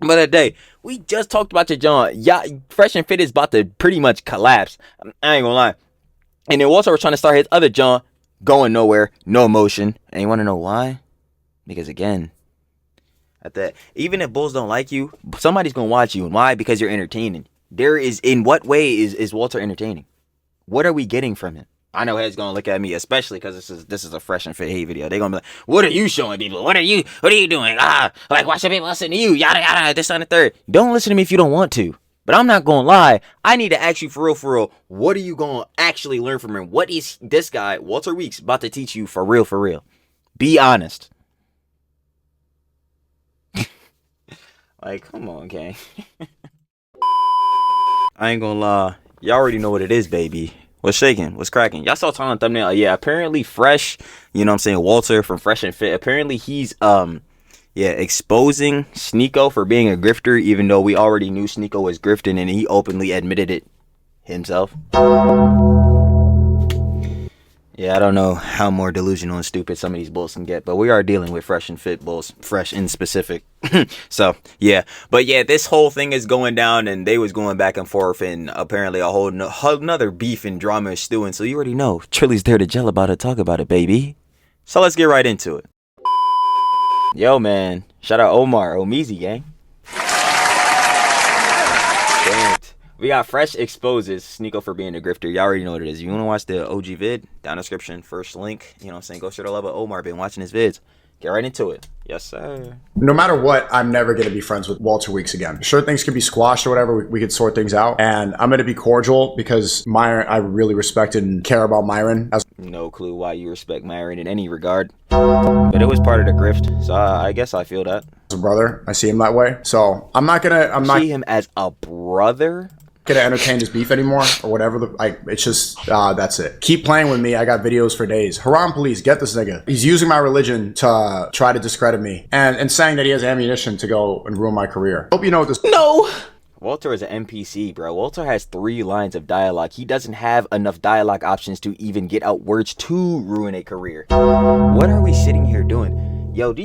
But a day, we just talked about your John. Yeah, Fresh and Fit is about to pretty much collapse. I ain't gonna lie. And then Walter was trying to start his other John, going nowhere, no emotion. And you want to know why? Because again, at that, even if bulls don't like you, somebody's gonna watch you. And why? Because you're entertaining. In what way is Walter entertaining? What are we getting from him? I know heads gonna look at me, especially because this is a Fresh and Fit hate video. They gonna be like, "What are you showing people? What are you doing? Like why should people listen to you? Yada yada. This on the third. Don't listen to me if you don't want to. But I'm not gonna lie. I need to ask you for real. What are you gonna actually learn from him? What is this guy, Walter Weeks, about to teach you for real? Be honest. Like, come on, gang. I ain't gonna lie. Y'all already know what it is, baby. What's shaking? What's cracking? Y'all saw the on thumbnail. Yeah, apparently Fresh, you know what I'm saying, Walter from Fresh and Fit, apparently he's exposing Sneako for being a grifter, even though we already knew Sneako was grifting and he openly admitted it himself. Yeah, I don't know how more delusional and stupid some of these bulls can get, but we are dealing with Fresh and Fit bulls, Fresh in specific. So, yeah. But yeah, this whole thing is going down, and they was going back and forth, and apparently a whole another beef and drama is stewing. So you already know, Trilly's there to gel about it, talk about it, baby. So let's get right into it. Yo, man. Shout out Omar, Omizi, gang. Damn it. We got Fresh exposes Sneako for being a grifter. Y'all already know what it is. You want to watch the OG vid? Down in the description, first link. You know what I'm saying? Go share the love of Omar. Been watching his vids. Get right into it. Yes, sir. No matter what, I'm never going to be friends with Walter Weeks again. Sure, things can be squashed or whatever. We could sort things out. And I'm going to be cordial because Myron, I really respect and care about Myron. No clue why you respect Myron in any regard. But it was part of the grift. So I guess I feel that. As a brother, I see him that way. So I'm not see him as a brother? Gonna entertain this beef anymore or whatever. It's just that's it. Keep playing with me. I got videos for days. Haram police, get this nigga. He's using my religion to try to discredit me and saying that he has ammunition to go and ruin my career. Hope you know what this. No. Walter is an NPC, bro. Walter has 3 lines of dialogue. He doesn't have enough dialogue options to even get out words to ruin a career. What are we sitting here doing? Yo,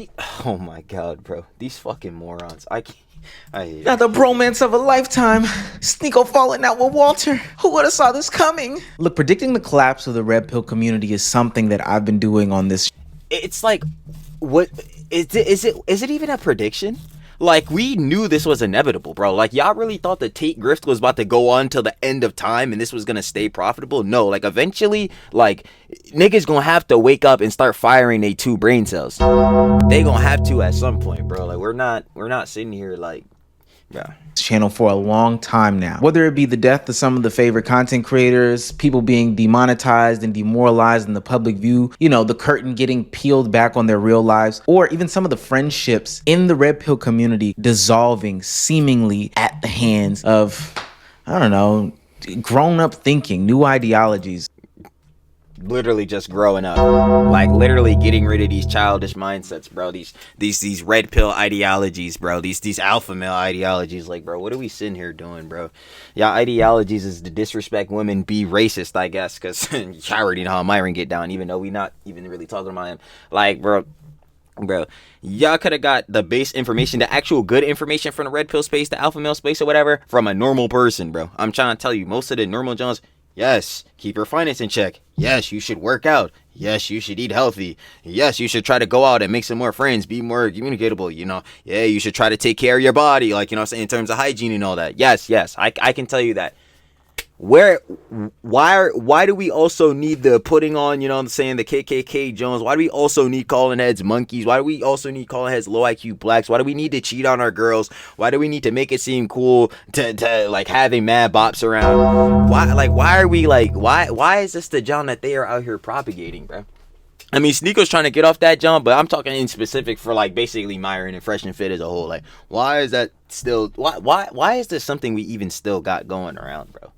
oh my god, bro. These fucking morons. I can't. Now the bromance of a lifetime. Sneako falling out with Walter. Who would have saw this coming? Look, predicting the collapse of the red pill community is something that I've been doing on this. It's like, what is it even a prediction? Like, we knew this was inevitable, bro. Like, y'all really thought the Tate grift was about to go on till the end of time and this was gonna stay profitable? No, like, eventually, like, niggas gonna have to wake up and start firing they 2 brain cells. They gonna have to at some point, bro. Like, we're not sitting here like, yeah. Channel for a long time now. Whether it be the death of some of the favorite content creators, people being demonetized and demoralized in the public view, you know, the curtain getting peeled back on their real lives, or even some of the friendships in the red pill community dissolving seemingly at the hands of, I don't know, grown-up thinking, new ideologies. Literally just growing up, like literally getting rid of these childish mindsets, bro. These red pill ideologies, bro. These alpha male ideologies. Like, bro, what are we sitting here doing, bro? Yeah, ideologies is to disrespect women, be racist, I guess, because you already know how Myron get down, even though we not even really talking about him. Like, bro, y'all could have got the base information, the actual good information from the red pill space, the alpha male space or whatever, from a normal person, bro. I'm trying to tell you, most of the normal Jones. Yes, keep your finance in check. Yes, you should work out. Yes, you should eat healthy. Yes, you should try to go out and make some more friends, be more communicatable, you know. Yeah, you should try to take care of your body, like, you know what I'm saying, in terms of hygiene and all that. Yes, I can tell you that. Why do we also need the putting on, you know what I'm saying, the KKK Jones? Why do we also need calling heads monkeys? Why do we also need calling heads low IQ blacks? Why do we need to cheat on our girls? Why do we need to make it seem cool to like having mad bops around? Why is this the John that they are out here propagating, bro? I mean, Sneako's trying to get off that jump, but I'm talking in specific for like basically Myron and Fresh and Fit as a whole. Like, why is that still? Why is this something we even still got going around, bro?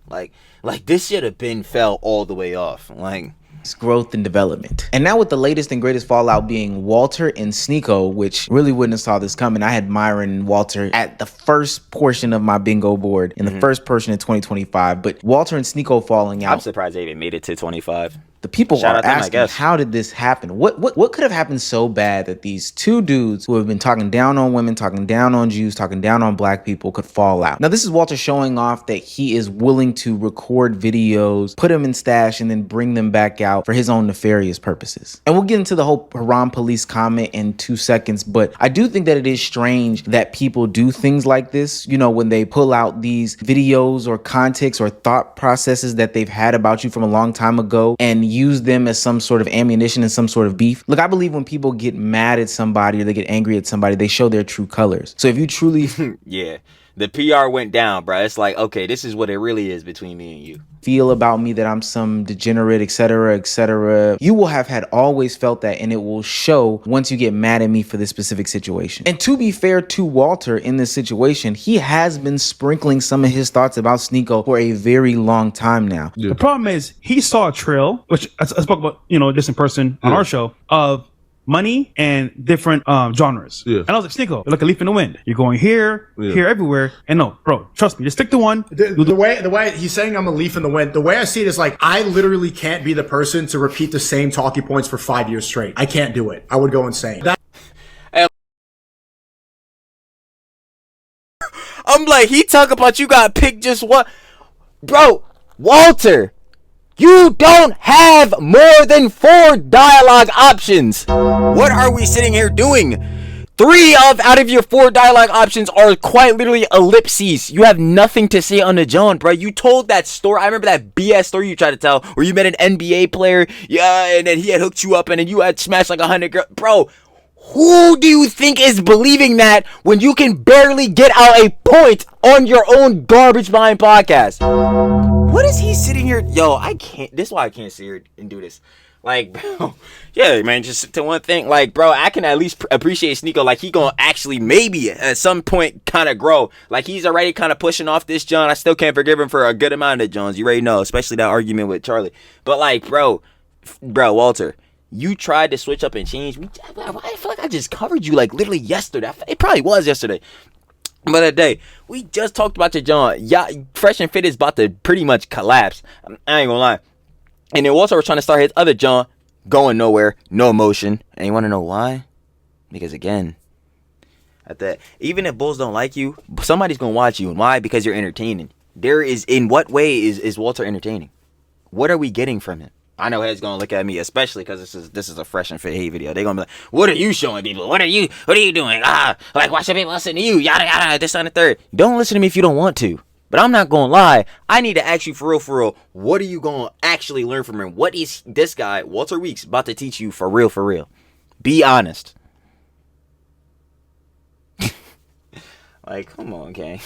Like this should have been fell all the way off. Like, It's growth and development. And now with the latest and greatest fallout being Walter and Sneako, which really wouldn't have saw this coming. I had Myron and Walter at the first portion of my bingo board in the first portion of 2025, but Walter and Sneako falling out. I'm surprised they even made it to 25. The people Shout are out to them, I asking, guess. how did this happen? What could have happened so bad that these two dudes who have been talking down on women, talking down on Jews, talking down on black people could fall out? Now, this is Walter showing off that he is willing to record videos, put them in stash, and then bring them back out for his own nefarious purposes. And we'll get into the whole Haram Police comment in 2 seconds, but I do think that it is strange that people do things like this, you know, when they pull out these videos or context or thought processes that they've had about you from a long time ago and use them as some sort of ammunition and some sort of beef. Look, I believe when people get mad at somebody or they get angry at somebody, they show their true colors. So if you truly Yeah, the PR went down, bro. It's like, okay, this is what it really is between me and you. feel about me that I'm some degenerate, etc., you will have had always felt that, and it will show once you get mad at me for this specific situation. And to be fair to Walter in this situation, he has been sprinkling some of his thoughts about Sneako for a very long time now. The problem is he saw Trill, which I spoke about, this in person on our show, of money and different genres. Yeah. And I was like, Sneako, you're like a leaf in the wind. You're going here, here, everywhere. And no, bro, trust me, just stick to one. The way he's saying I'm a leaf in the wind, the way I see it is like, I literally can't be the person to repeat the same talking points for 5 years straight. I can't do it. I would go insane. I'm like, he talk about you got picked just what? Bro, Walter, you don't have more than 4 dialogue options. What are we sitting here doing? 3 out of your 4 dialogue options are quite literally ellipses. You have nothing to say on the John, bro. You told that story. I remember that BS story you tried to tell where you met an NBA player, and then he had hooked you up, and then you had smashed like 100 girls. Bro, who do you think is believing that when you can barely get out a point on your own garbage mind podcast? What is he sitting here? Yo, I can't. This is why I can't sit here and do this. Like, bro, yeah, man, just to one thing. Like, bro, I can at least appreciate Sneako. Like, he gonna actually maybe at some point kind of grow. Like, he's already kind of pushing off this John. I still can't forgive him for a good amount of Johns. You already know, especially that argument with Charlie. But, like, bro, Walter, you tried to switch up and change me. I feel like I just covered you, like, literally yesterday. It probably was yesterday. But today, we just talked about your John. Yeah, Fresh and Fit is about to pretty much collapse. I ain't gonna lie. And then Walter was trying to start his other John, going nowhere, no emotion. And you want to know why? Because again, at that, even if bulls don't like you, somebody's gonna watch you. And why? Because you're entertaining. In what way is Walter entertaining? What are we getting from him? I know heads gonna look at me, especially because this is a Fresh and Fit hate video. They gonna be like, "What are you showing people? What are you doing? Like why should people listen to you? Yada yada. This and the third. Don't listen to me if you don't want to. But I'm not gonna lie. I need to ask you for real. What are you gonna actually learn from him? What is this guy, Walter Weeks, about to teach you for real? Be honest. Like, come on, gang.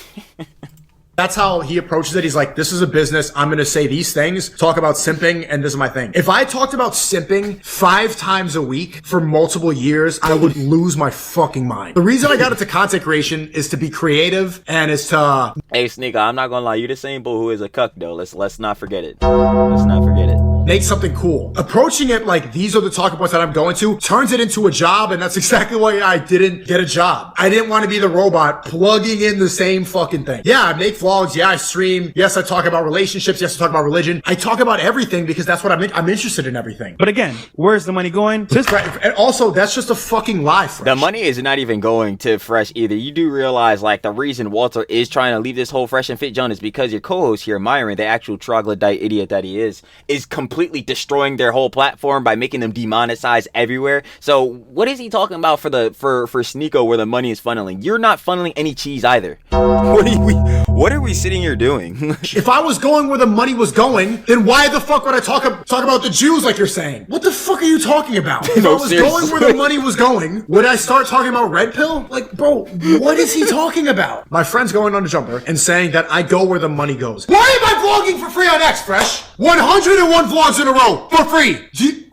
That's how he approaches it. He's like, this is a business. I'm going to say these things, talk about simping, and this is my thing. If I talked about simping 5 times a week for multiple years, I would lose my fucking mind. The reason I got into content creation is to be creative and is to... Hey, Sneako, I'm not gonna lie. You the same bull who is a cuck, though. Let's not forget it. Let's not forget it. make something cool. Approaching it like these are the talking points that I'm going to turns it into a job, and that's exactly why I didn't get a job. I didn't want to be the robot plugging in the same fucking thing. Yeah, I make vlogs. Yeah, I stream. Yes, I talk about relationships. Yes, I talk about religion. I talk about everything because that's what I'm interested in everything. But again, where's the money going? And also, that's just a fucking lie, Fresh. The money is not even going to Fresh either. You do realize, like, the reason Walter is trying to leave this whole Fresh and Fit John is because your co-host here, Myron, the actual troglodyte idiot that he is completely destroying their whole platform by making them demonetized everywhere. So what is he talking about for Sneako where the money is funneling? You're not funneling any cheese either. What are we sitting here doing? If I was going where the money was going, then why the fuck would I talk about the Jews like you're saying? What the fuck are you talking about? If I was going where the money was going, would I start talking about Red Pill? Like, bro, what is he talking about? My friend's going on a jumper and saying that I go where the money goes. Why am I vlogging for free on X, Fresh? 101 vlogs in a row for free.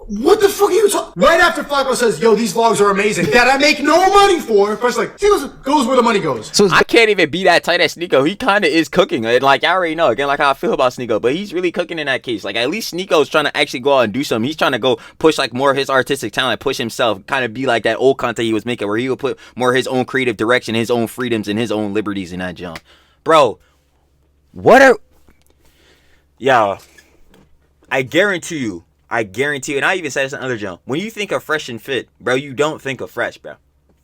What the fuck are you talking? Right after Flacco says, yo, these vlogs are amazing, that I make no money for, Fresh like, he goes where the money goes. So I can't even be that tight at Sneako. He kind of is cooking. Like, I already know, again, like how I feel about Sneako, but he's really cooking in that case. Like, at least Sneako's trying to actually go out and do something. He's trying to go push, like, more of his artistic talent, push himself, kind of be like that old content he was making where he would put more of his own creative direction, his own freedoms, and his own liberties in that jump. Bro, what are... Yo, I guarantee you, I guarantee you, and I even said this in another joke. When you think of Fresh and Fit, bro, you don't think of Fresh, bro.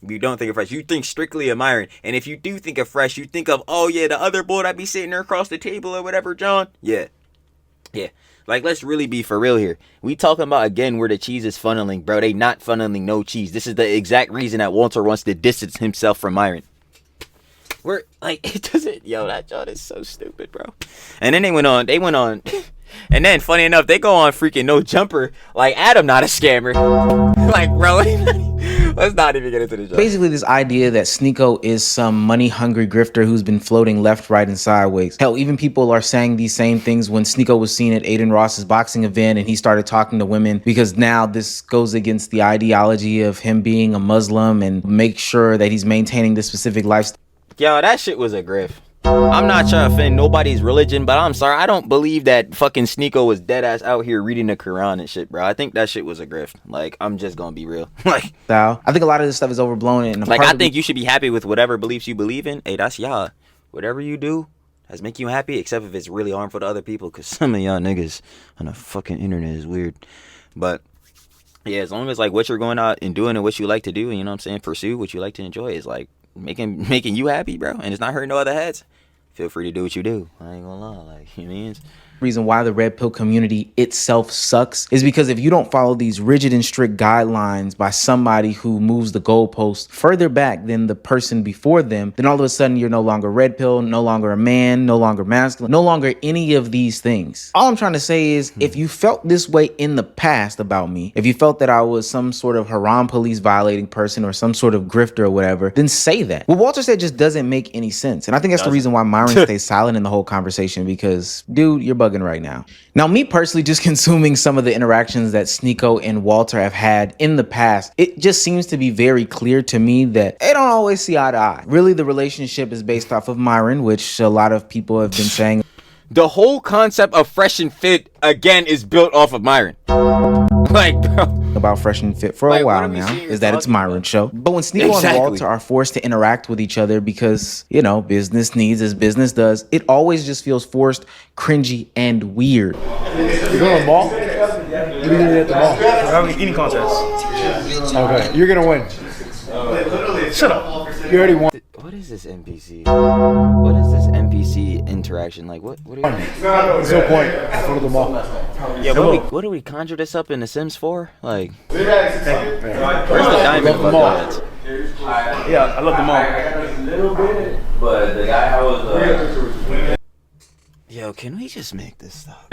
You don't think of Fresh. You think strictly of Myron. And if you do think of Fresh, you think of, oh yeah, the other boy that be sitting there across the table or whatever, John. Yeah. Yeah. Like, let's really be for real here. We talking about, again, where the cheese is funneling, bro. They not funneling no cheese. This is the exact reason that Walter wants to distance himself from Myron. We're, like, it doesn't, yo, that John is so stupid, bro. And then they went on, and then, funny enough, they go on freaking No Jumper, like, Adam not a scammer. Like, bro, let's not even get into this. Basically, this idea that Sneako is some money-hungry grifter who's been floating left, right, and sideways. Hell, even people are saying these same things when Sneako was seen at Aiden Ross's boxing event and he started talking to women, because now this goes against the ideology of him being a Muslim and make sure that he's maintaining this specific lifestyle. Yo, that shit was a grift. I'm not trying to offend nobody's religion, but I'm sorry, I don't believe that fucking Sneako was dead ass out here reading the Quran and shit, bro. I think that shit was a grift. Like, I'm just gonna be real. Like, I think a lot of this stuff is overblown. And like, I think you should be happy with whatever beliefs you believe in. Hey, that's y'all. Whatever you do, that's make you happy, except if it's really harmful to other people, because some of y'all niggas on the fucking internet is weird. But yeah, as long as like what you're going out and doing and what you like to do, and you know what I'm saying, pursue what you like to enjoy is like making you happy, bro, and it's not hurting no other heads, feel free to do what you do. I ain't gonna lie, like, you know what I mean? Reason why the red pill community itself sucks is because if you don't follow these rigid and strict guidelines by somebody who moves the goalpost further back than the person before them, then all of a sudden you're no longer red pill, no longer a man, no longer masculine, no longer any of these things. All I'm trying to say is if you felt this way in the past about me, if you felt that I was some sort of haram police violating person or some sort of grifter or whatever, then say that. What Walter said just doesn't make any sense. And I think that's the reason why Myron stays silent in the whole conversation, because dude, you're bugging right now. Now, me personally, just consuming some of the interactions that Sneako and Walter have had in the past, it just seems to be very clear to me that they don't always see eye to eye. Really, the relationship is based off of Myron, which a lot of people have been saying. The whole concept of Fresh and Fit, again, is built off of Myron. Like, bro. About Fresh and Fit for a while now is that it's Myron's show. But when Sneako and Walter are forced to interact with each other because, you know, business needs as business does, it always just feels forced, cringy, and weird. You going to the ball? You're going to hit the ball. We're having an eating contest. Okay, you're going to win. Shut up. You already won. What is this NPC? What is this NPC interaction? Like, what are you... There's no point. In front of the ball. Yeah, what do we conjure this up in The Sims for? Like, where's the diamond? Yeah, I love them all. A little bit, but the guy I was. Yo, can we just make this stop?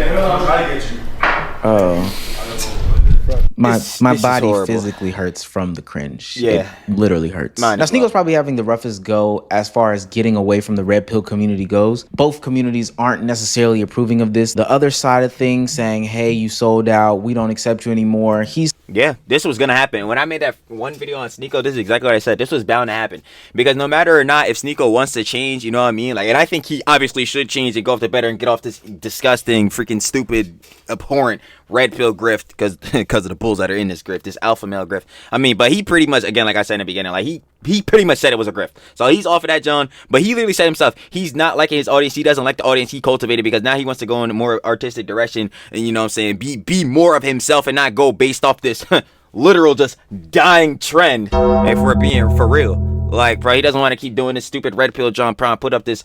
My This body horrible. physically hurts from the cringe. Yeah. It literally hurts. Mine Now, as well. Sneako's probably having the roughest go as far as getting away from the red pill community goes. Both communities aren't necessarily approving of this. The other side of things saying, hey, you sold out, we don't accept you anymore. Yeah, this was gonna happen. When I made that one video on Sneako, this is exactly what I said. This was bound to happen. Because no matter or not if Sneako wants to change, you know what I mean? Like, and I think he obviously should change and go off to better and get off this disgusting, freaking stupid, abhorrent red pill grift because of the bulls that are in this grift, this alpha male grift. I mean, but he pretty much, again, like I said in the beginning, like he pretty much said it was a grift. So he's off of that, John. But he literally said himself, he's not liking his audience. He doesn't like the audience he cultivated because now he wants to go in a more artistic direction and, you know what I'm saying, be more of himself and not go based off this literal just dying trend. If we're being for real, like, bro, he doesn't want to keep doing this stupid red pill John Prime, put up this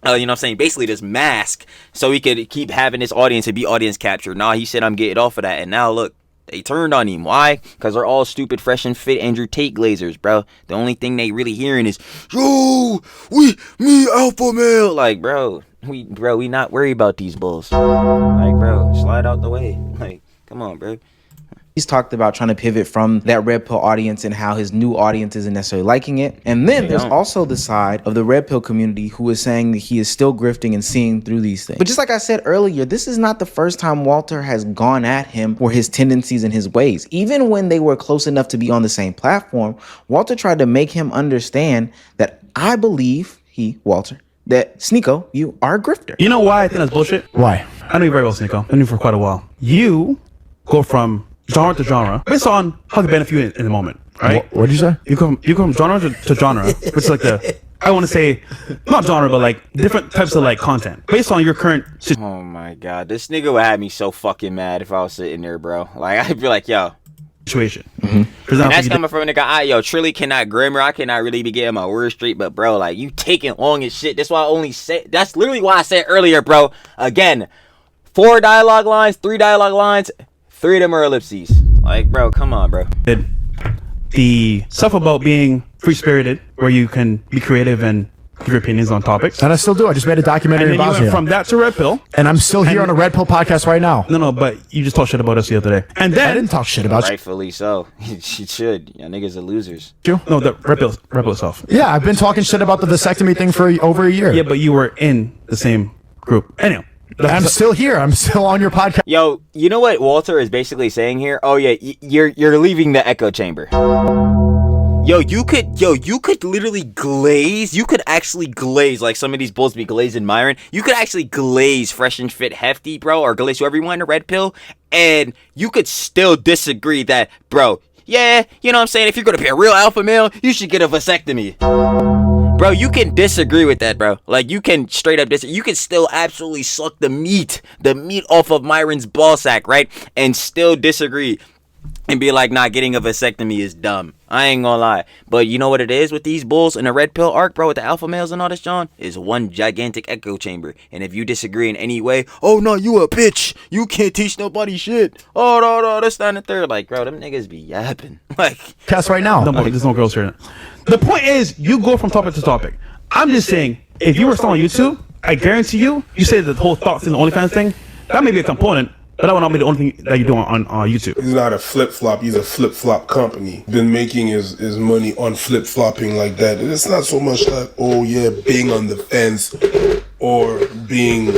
you know what I'm saying, basically this mask so he could keep having this audience and be audience captured. Nah, he said I'm getting off of that, and now look, they turned on him. Why? Because they're all stupid, fresh and fit Andrew Tate glazers, bro. The only thing they really hearing is, yo, me alpha male. Like, bro, we not worried about these bulls. Like, bro, slide out the way. Like, come on, bro. He's talked about trying to pivot from that red pill audience and how his new audience isn't necessarily liking it. And then there's also the side of the red pill community who is saying that he is still grifting and seeing through these things. But just like I said earlier, this is not the first time Walter has gone at him for his tendencies and his ways. Even when they were close enough to be on the same platform, Walter tried to make him understand that I believe Walter, that Sneako, you are a grifter. You know why I think that's bullshit? Why? I know you very well, Sneako. I knew you for quite a while. You go from genre to genre based on how to benefit you in the moment, right? What did you say? You come genre to genre, which is like the I want to say, not genre, but like different types of like content based on your current Oh my god, this nigga would have me so fucking mad if I was sitting there, bro. Like I'd be like, yo. situation. For And example, that's coming from a nigga. Yo, Trilly cannot grammar. I cannot really be getting my words straight. But bro, like you taking long as shit. That's why I only said. That's literally why I said earlier, bro. Again, 4 dialogue lines, 3 dialogue lines, 3 of them are ellipses. Like, bro, come on, bro. the stuff about being free spirited, where you can be creative and give your opinions on topics. And I still do. I just made a documentary And then in you Bosnia. went from that to Red Pill. And I'm still here on a Red Pill podcast right now. No, but you just talked shit about us the other day. And then I didn't talk shit about you. Rightfully so. She should. Y'all niggas are losers. No, the Red Pill itself. Yeah, I've been talking shit about the vasectomy thing for over a year. Yeah, but you were in the same group. Anyway. I'm still here. I'm still on your podcast. Yo, you know what Walter is basically saying here? Oh yeah, you're leaving the echo chamber. Yo, you could literally glaze. You could actually glaze like some of these bulls be glazing Myron. You could actually glaze Fresh and Fit Hefty, bro, or glaze whoever you want in a Red Pill, and you could still disagree that, bro. Yeah, you know what I'm saying? If you're gonna be a real alpha male, you should get a vasectomy. Bro, you can disagree with that, bro. Like, you can straight up disagree. You can still absolutely suck the meat off of Myron's ball sack, right? And still disagree and be like, nah, getting a vasectomy is dumb. I ain't gonna lie. But you know what it is with these bulls in the Red Pill arc, bro, with the alpha males and all this, John? Is one gigantic echo chamber. And if you disagree in any way, oh, no, you a bitch. You can't teach nobody shit. Oh, no, this, that, and the third. Like, bro, them niggas be yapping. Like, Podcast right now. No, there's no girls here. The point is, you go from topic to topic. I'm just saying, if you were still on YouTube, I guarantee you say the whole thoughts in the OnlyFans thing, that may be a component, but that would not be the only thing that you're doing on YouTube. He's not a flip-flop. He's a flip-flop company. Been making his money on flip-flopping like that. And it's not so much like, oh, yeah, being on the fence or being,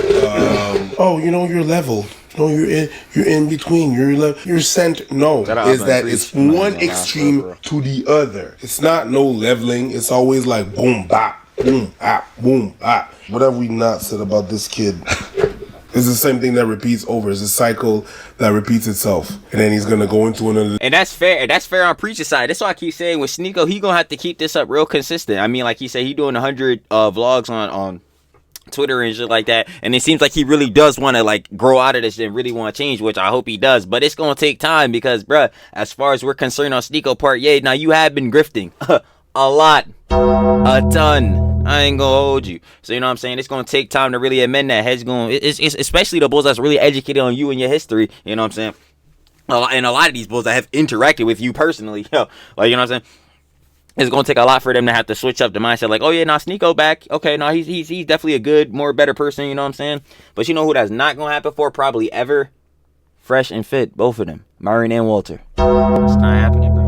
oh, you know, you're level. No, you're in between. You're center. No, is that it's one extreme to the other. It's not no leveling. It's always like boom bop, boom bop, boom bop. Whatever we not said about this kid, it's the same thing that repeats over. It's a cycle that repeats itself, and then he's gonna go into another. and that's fair. That's fair on Preacher's side. That's why I keep saying with Sneako, he gonna have to keep this up real consistent. I mean, like he said, he doing 100 vlogs on Twitter and shit like that, and it seems like he really does want to like grow out of this and really want to change, which I hope he does, but it's gonna take time because, bruh, as far as we're concerned on Sneako part, yeah, now you have been grifting a lot, a ton. I ain't gonna hold you. So you know what I'm saying? It's gonna take time to really amend that. It's especially the bulls that's really educated on you and your history. You know what I'm saying? And a lot of these bulls that have interacted with you personally, like, you know what I'm saying? It's gonna take a lot for them to have to switch up the mindset, like, oh yeah, now Sneako back. Okay, no, he's definitely a good, better person. You know what I'm saying? But you know who that's not gonna happen for probably ever? Fresh and Fit, both of them, Myron and Walter. It's not happening, bro.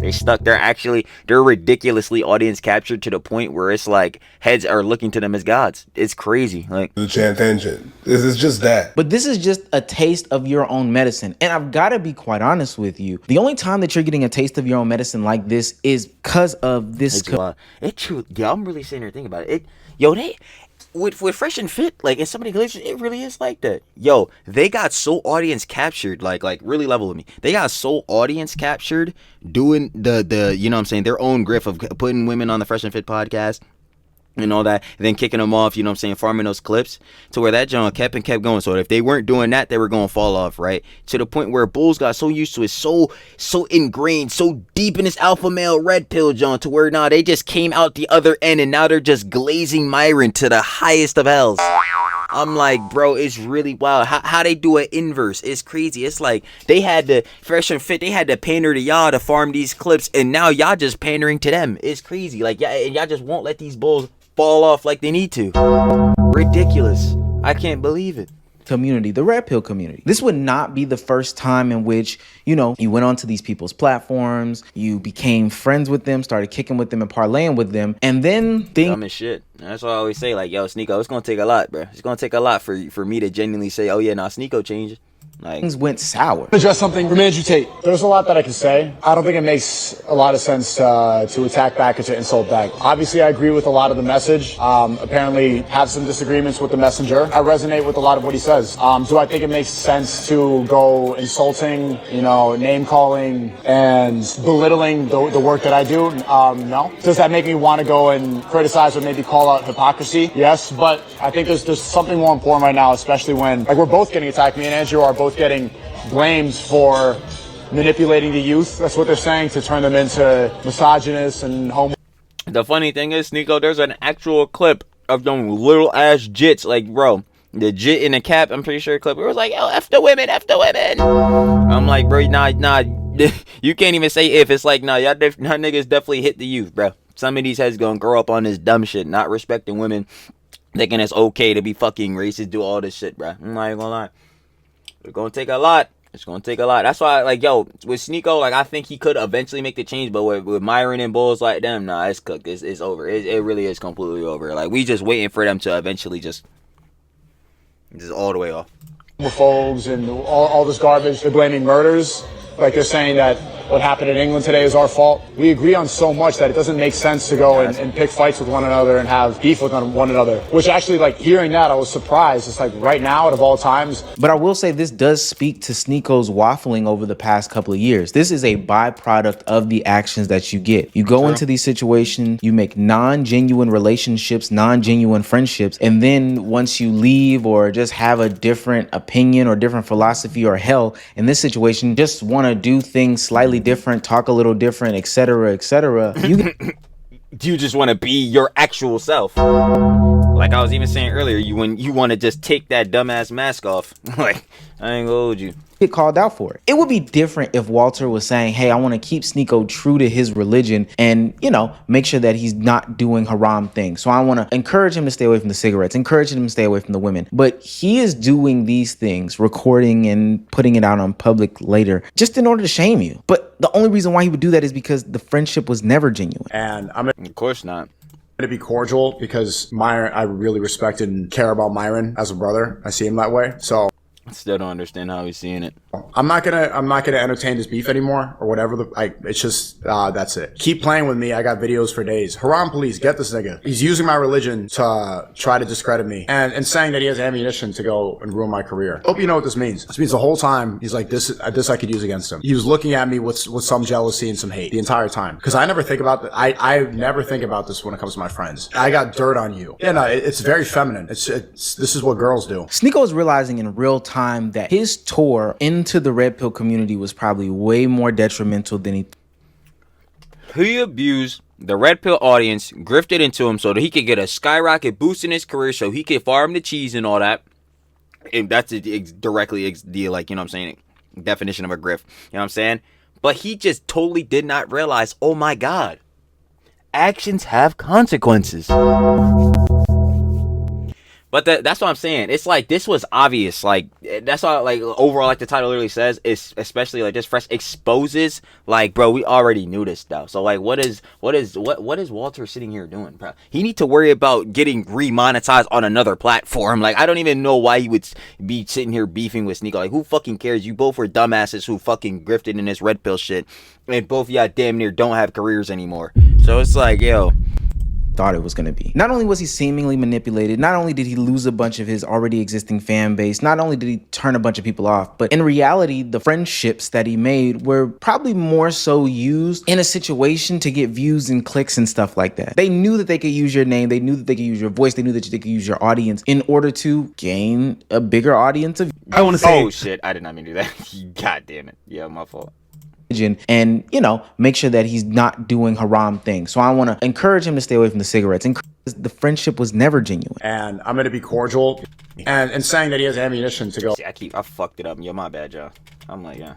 They stuck. They're ridiculously audience captured to the point where it's like heads are looking to them as gods. It's crazy. Like The chant engine. This is just that. But this is just a taste of your own medicine. And I've got to be quite honest with you. The only time that you're getting a taste of your own medicine like this is because of this. it true. Yeah, I'm really sitting here thinking about it. They with Fresh and Fit, like in some of the glitches, it really is like that. Yo, they got so audience captured, like really level with me. They got so audience captured doing the you know what I'm saying, their own grift of putting women on the Fresh and Fit podcast and all that, and then kicking them off, you know what I'm saying, farming those clips, to where that John kept going. So if they weren't doing that, they were going to fall off, right? To the point where bulls got so used to it, so ingrained, so deep in this alpha male Red Pill, John, to where now they just came out the other end and now they're just glazing Myron to the highest of hells. I'm like, bro, it's really wild. How they do an inverse? It's crazy. It's like they had to, Fresh and Fit, they had to pander to y'all to farm these clips, and now y'all just pandering to them. It's crazy. Like, y'all just won't let these bulls fall off like they need to. Ridiculous. I can't believe it. Community, the Red Pill community. This would not be the first time in which, you know, you went onto these people's platforms, you became friends with them, started kicking with them and parlaying with them, and then Dumb as shit. That's what I always say, like, yo, Sneako, it's gonna take a lot, bro. It's gonna take a lot for me to genuinely say, oh yeah, now Sneako changed. Like, things went sour. Address something from Andrew Tate. There's a lot that I can say. I don't think it makes a lot of sense to attack back or to insult back. Obviously, I agree with a lot of the message. Apparently, have some disagreements with the messenger. I resonate with a lot of what he says. Do I think it makes sense to go insulting, name calling and belittling the work that I do? No. Does that make me want to go and criticize or maybe call out hypocrisy? Yes, but I think there's something more important right now, especially when we're both getting attacked. Me and Andrew are both getting blamed for manipulating the youth. That's what they're saying, to turn them into misogynists and homo. the funny thing is, Sneako, there's an actual clip of them little ass jits, like, bro, the jit in the cap, I'm pretty sure clip, it was like, yo, F the women. I'm like, bro, nah, you can't even say if. It's like, nah, y'all niggas definitely hit the youth, bro. Some of these heads gonna grow up on this dumb shit, not respecting women, thinking it's okay to be fucking racist, do all this shit, bro. I'm not even gonna lie. It's gonna take a lot. That's why, like, yo, with Sneako, like, I think he could eventually make the change, but with Myron and bulls like them, nah, it's cooked. It's over. It really is completely over. Like, we just waiting for them to eventually just all the way off. Homophobes and all this garbage. They're blaming murders. Like, they're saying that what happened in England today is our fault. We agree on so much that it doesn't make sense to go and pick fights with one another and have beef with one another. Which actually, like, hearing that, I was surprised. It's like, right now, out of all times. But I will say this does speak to Sneako's waffling over the past couple of years. This is a byproduct of the actions that you get. You go into these situations, you make non-genuine relationships, non-genuine friendships, and then once you leave or just have a different opinion or different philosophy, or hell, in this situation, just want to do things slightly different, talk a little different, etc., You just want to be your actual self. Like I was even saying earlier, when you want to just take that dumbass mask off. Like, I ain't gonna hold you. Get called out for it. It would be different if Walter was saying, hey, I want to keep Sneako true to his religion and, make sure that he's not doing haram things. So I want to encourage him to stay away from the cigarettes, encourage him to stay away from the women. But he is doing these things, recording and putting it out on public later, just in order to shame you. But the only reason why he would do that is because the friendship was never genuine. And Of course not. to be cordial because Myron, I really respect and care about Myron as a brother. I see him that way. So I still don't understand how he's seeing it. I'm not gonna entertain this beef anymore or whatever. It's just that's it. Keep playing with me. I got videos for days. Haram, please get this nigga. He's using my religion to try to discredit me and saying that he has ammunition to go and ruin my career. Hope you know what this means. This means the whole time he's like, this I could use against him. He was looking at me with some jealousy and some hate the entire time. Because I never think about that. I never think about this when it comes to my friends. I got dirt on you. Yeah, no, it's very feminine. This is what girls do. Sneako is realizing in real time that his tour into the red pill community was probably way more detrimental than He abused the red pill audience, grifted into him so that he could get a skyrocket boost in his career, so he could farm the cheese and all that. And that's directly the, like, you know what I'm saying, definition of a grift. You know what I'm saying? But he just totally did not realize, oh my God, actions have consequences. But that's what I'm saying. It's like, this was obvious. Like, that's why, like, overall, like the title literally says, it's especially like this fresh exposes. Like, bro, we already knew this stuff. So, like, what is Walter sitting here doing, bro? He need to worry about getting remonetized on another platform. Like, I don't even know why he would be sitting here beefing with Sneako. Like, who fucking cares? You both were dumbasses who fucking grifted in this red pill shit, and both of y'all damn near don't have careers anymore. So it's like, yo. thought it was going to be. Not only was he seemingly manipulated, not only did he lose a bunch of his already existing fan base, not only did he turn a bunch of people off, but in reality, the friendships that he made were probably more so used in a situation to get views and clicks and stuff like that. They knew that they could use your name, they knew that they could use your voice, they knew that they could use your audience in order to gain a bigger audience of. I want to say, oh shit, I did not mean to do that. God damn it. Yeah, my fault. And, you know, make sure that he's not doing haram things. So I want to encourage him to stay away from the cigarettes. The friendship was never genuine. And I'm going to be cordial and saying that he has ammunition to go. See, I fucked it up. Yo, my bad, y'all. I'm like, yeah.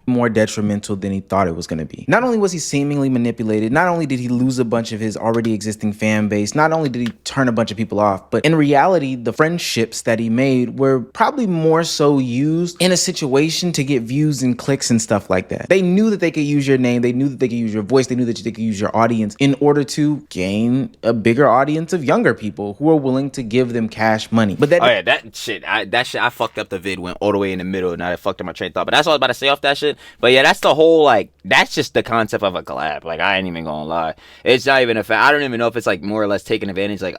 more detrimental than he thought it was going to be. Not only was he seemingly manipulated, not only did he lose a bunch of his already existing fan base, not only did he turn a bunch of people off, but in reality, the friendships that he made were probably more so used in a situation to get views and clicks and stuff like that. They knew that they could use your name, they knew that they could use your voice, they knew that they could use your audience in order to gain a bigger audience of younger people who are willing to give them cash money. But that I fucked up the vid, went all the way in the middle, and I fucked up my train of thought. But that's all I was about to say off that shit. But yeah, that's the whole, like, that's just the concept of a collab. Like, I ain't even gonna lie. It's not even a fact. I don't even know if it's like more or less taking advantage. Like,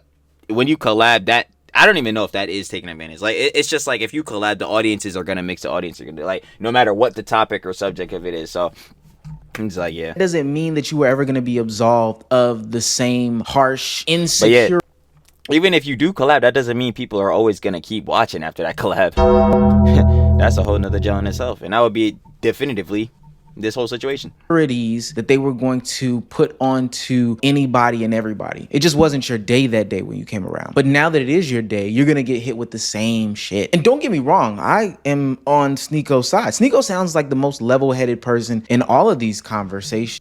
when you collab, that I don't even know if that is taking advantage. Like, it's just like if you collab, the audiences are gonna mix the audience. Are gonna like no matter what the topic or subject of it is. So it's like, yeah. It doesn't mean that you were ever gonna be absolved of the same harsh, insecure. Even if you do collab, that doesn't mean people are always gonna keep watching after that collab. That's a whole nother job in itself, and that would be definitively this whole situation. That they were going to put onto anybody and everybody. It just wasn't your day that day when you came around. But now that it is your day, you're gonna get hit with the same shit. And don't get me wrong, I am on Sneako's side. Sneako sounds like the most level-headed person in all of these conversations.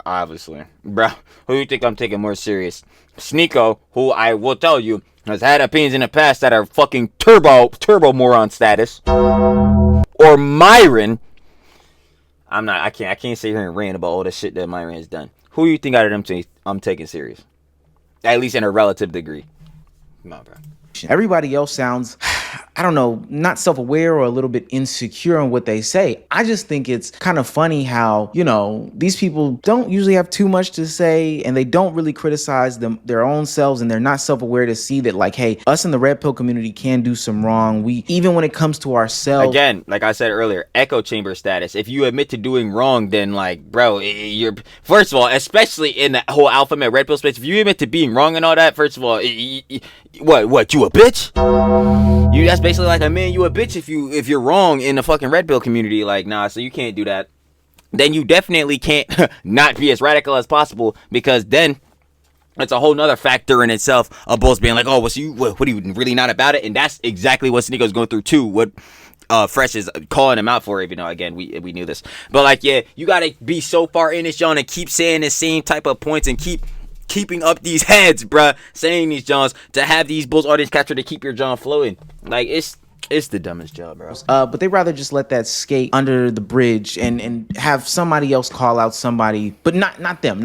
Obviously. Bro, who do you think I'm taking more serious? Sneako, who I will tell you has had opinions in the past that are fucking turbo moron status, or Myron. I can't sit here and rant about all the shit that Myron has done. Who do you think out of them I'm taking serious? At least in a relative degree. Come on, bro. Everybody else sounds, I don't know, not self-aware or a little bit insecure on what they say. I just think it's kind of funny how, you know, these people don't usually have too much to say, and they don't really criticize their own selves, and they're not self-aware to see that, like, hey, us in the red pill community can do some wrong. Even when it comes to ourselves. Again, like I said earlier, echo chamber status. If you admit to doing wrong, then, like, bro, you're, first of all, especially in the whole alpha male red pill space, if you admit to being wrong and all that, first of all, what, you a bitch? That's basically like a man, you a bitch if you're wrong in the fucking red pill community. Like, nah, so you can't do that. Then you definitely can't not be as radical as possible, because then it's a whole nother factor in itself of both being like, oh, what are you really not about it? And that's exactly what Sneako's going through too. What Fresh is calling him out for, even though, again, we knew this. But, like, yeah, you gotta be so far in this, John, and keep saying the same type of points and keeping up these heads, bruh, saying these Johns to have these bulls audience capture to keep your John flowing. Like, it's the dumbest job, bro. But they rather just let that skate under the bridge and have somebody else call out somebody, but not them.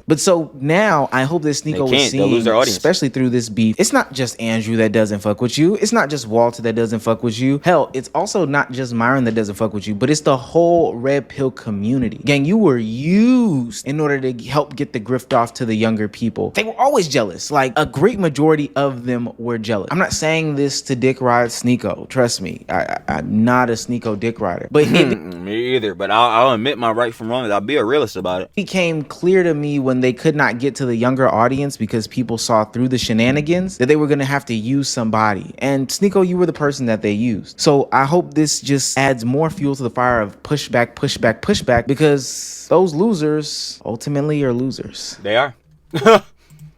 But so now I hope that Sneako was seeing, lose their audience, especially through this beef. It's not just Andrew that doesn't fuck with you. It's not just Walter that doesn't fuck with you. Hell, it's also not just Myron that doesn't fuck with you, but it's the whole red pill community. Gang, you were used in order to help get the grift off to the younger people. They were always jealous. Like, a great majority of them were jealous. I'm not saying this to dick ride Sneako. Trust me, I'm not a Sneako dick rider. But me either. But I'll admit my right from wrong. I'll be a realist about it. It became clear to me when they could not get to the younger audience because people saw through the shenanigans that they were going to have to use somebody. And Sneako, you were the person that they used. So I hope this just adds more fuel to the fire of pushback, because those losers ultimately are losers. They are.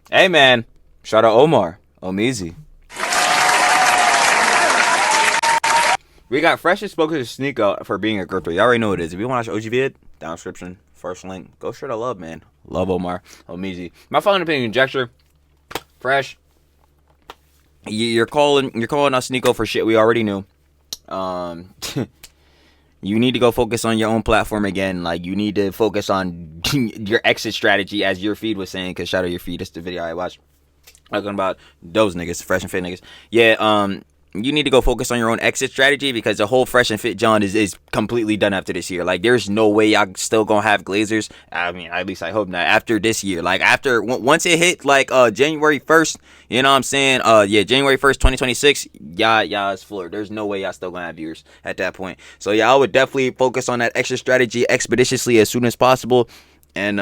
Hey, man. Shout out Omar. Omizi. We got Fresh and spoken to Sneako for being a grifter. You already know what it is. If you want to watch OG vid, down description, first link. Go show the love, man. Love Omar. Omizi. My final opinion, conjecture. Fresh. You're calling us Sneako for shit we already knew. You need to go focus on your own platform again. Like, you need to focus on your exit strategy, as your feed was saying. Cause shout out your feed. That's the video I watched. Talking about those niggas, fresh and fit niggas. Yeah, you need to go focus on your own exit strategy, because the whole fresh and fit John is completely done after this year. Like, there's no way y'all still gonna have Glazers. I mean, at least I hope not. After this year, like, once it hit like January 1st, you know what I'm saying? Yeah, January 1st, 2026, y'all is floored. There's no way y'all still gonna have viewers at that point. So yeah, I would definitely focus on that exit strategy expeditiously as soon as possible, and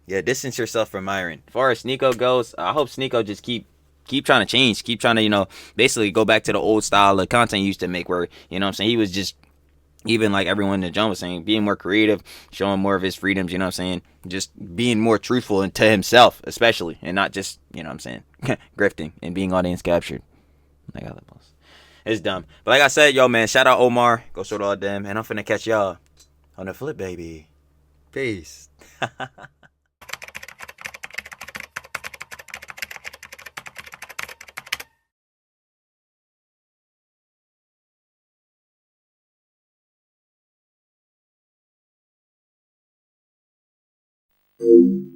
yeah, distance yourself from Myron. As far as Sneako goes, I hope Sneako just keep trying to change, keep trying to, you know, basically go back to the old style of content he used to make, where, you know what I'm saying, he was just, even like everyone that John was saying, being more creative, showing more of his freedoms, you know what I'm saying, just being more truthful and to himself, especially, and not just, you know what I'm saying, grifting and being audience captured. Like, it's dumb. But like I said, yo, man, shout out Omar, go sort all them, and I'm finna catch y'all On the flip, baby. Peace. Thank you.